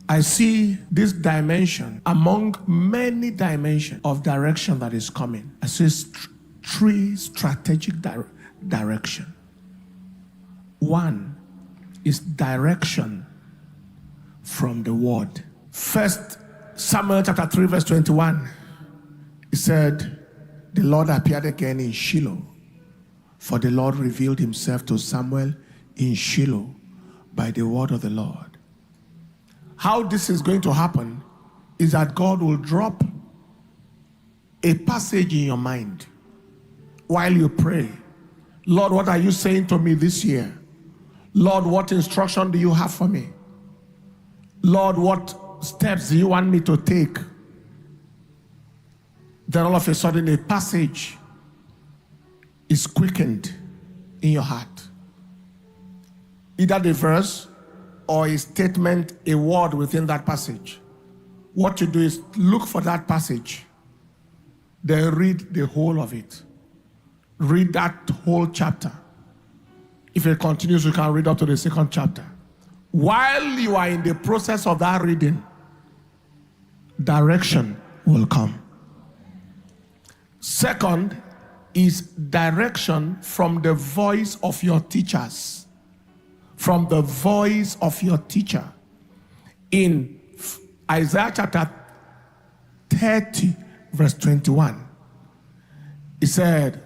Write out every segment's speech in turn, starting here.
I see this dimension among many dimensions of direction that is coming. I see three strategic direction. One is direction from the word. First Samuel chapter 3 verse 21. It said, the Lord appeared again in Shiloh, for the Lord revealed himself to Samuel in Shiloh by the word of the Lord. How this is going to happen is that God will drop a passage in your mind while you pray. Lord, what are you saying to me this year? Lord, what instruction do you have for me? Lord, what steps do you want me to take? Then all of a sudden a passage is quickened in your heart. Either the verse or a statement, a word within that passage. What you do is look for that passage, then read the whole of it. Read that whole chapter. If it continues, you can read up to the second chapter. While you are in the process of that reading, direction will come. Second is direction from the voice of your teachers. From the voice of your teacher. In Isaiah chapter 30, verse 21, he said,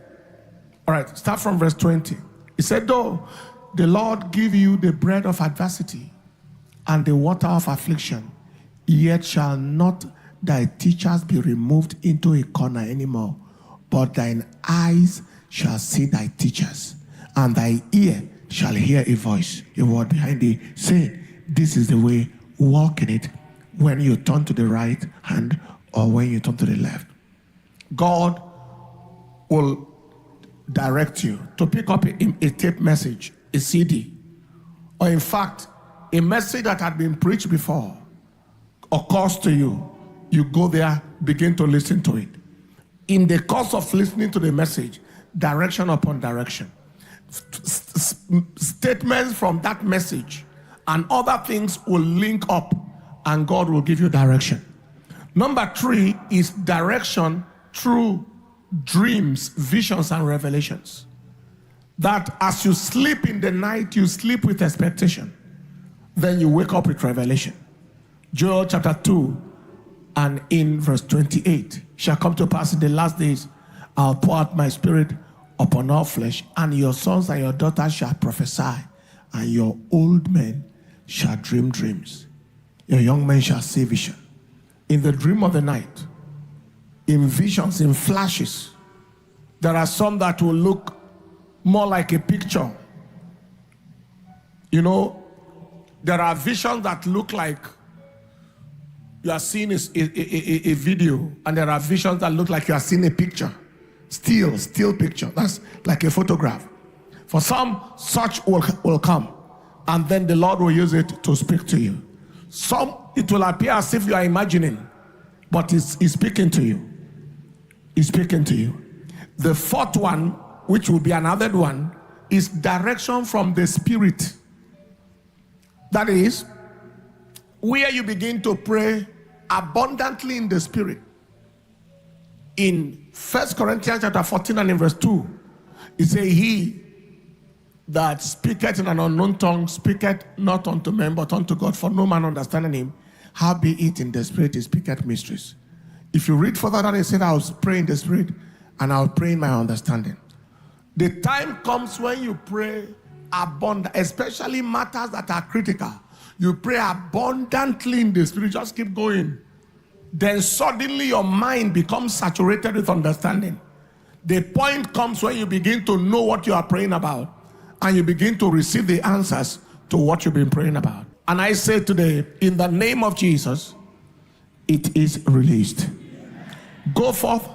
all right, start from verse 20. He said, though the Lord give you the bread of adversity and the water of affliction, yet shall not thy teachers be removed into a corner anymore, but thine eyes shall see thy teachers, and thy ear shall hear a voice, a word behind thee, saying, this is the way, walk in it, when you turn to the right hand or when you turn to the left. God will direct you to pick up a tape message, a CD, or in fact, a message that had been preached before occurs to you. You go there, begin to listen to it. In the course of listening to the message, direction upon direction, statements from that message and other things will link up and God will give you direction. Number 3 is direction through dreams, visions, and revelations. That as you sleep in the night, you sleep with expectation. Then you wake up with revelation. Joel chapter 2 and in verse 28, shall come to pass in the last days, I'll pour out my spirit upon all flesh, and your sons and your daughters shall prophesy, and your old men shall dream dreams. Your young men shall see vision. In the dream of the night, in visions, in flashes, there are some that will look more like a picture. You know, there are visions that look like you are seeing a video, and there are visions that look like you are seeing a picture. Still picture. That's like a photograph. For some, such will come, and then the Lord will use it to speak to you. Some, it will appear as if you are imagining, but He's speaking to you. He's speaking to you. The fourth one, which will be another one, is direction from the Spirit. That is, where you begin to pray abundantly in the Spirit. In 1 Corinthians chapter 14 and in verse 2, it says, he that speaketh in an unknown tongue speaketh not unto men, but unto God, for no man understanding him. Howbeit in the Spirit he speaketh mysteries. If you read further down, it said, I will pray in the Spirit, and I will pray in my understanding. The time comes when you pray abundantly, especially matters that are critical. You pray abundantly in the Spirit, just keep going. Then suddenly your mind becomes saturated with understanding. The point comes when you begin to know what you are praying about, and you begin to receive the answers to what you've been praying about. And I say today, in the name of Jesus, it is released. Go forth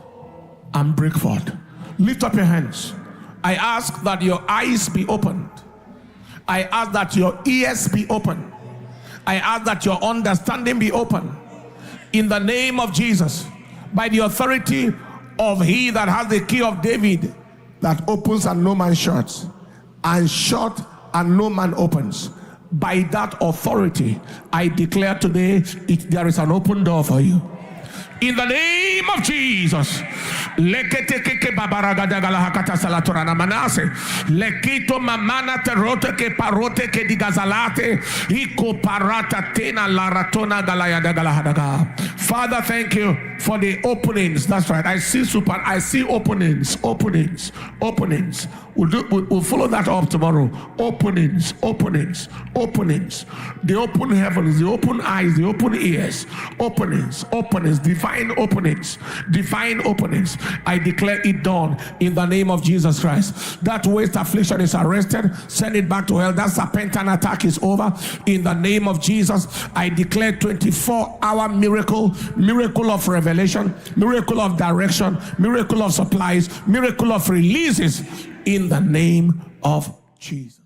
and break forth. Lift up your hands. I ask that your eyes be opened. I ask that your ears be opened. I ask that your understanding be open. In the name of Jesus, by the authority of he that has the key of David, that opens and no man shuts, and shut and no man opens, By that authority, I declare today, there is an open door for you. In the name of Jesus. Lekete babaragadaga hakata salatorana manase. Lekito mamana terote ke parote ke digazalate. Iko parata tena laratona galayada galahadaga. Father, thank you for the openings. That's right. I see openings. We'll follow that up tomorrow. Openings. The open heavens, the open eyes, the open ears. Openings, divine openings. I declare it done in the name of Jesus Christ. That waste affliction is arrested. Send it back to hell. That serpentine attack is over. In the name of Jesus, I declare 24-hour miracle of revelation, miracle of direction, miracle of supplies, miracle of releases in the name of Jesus.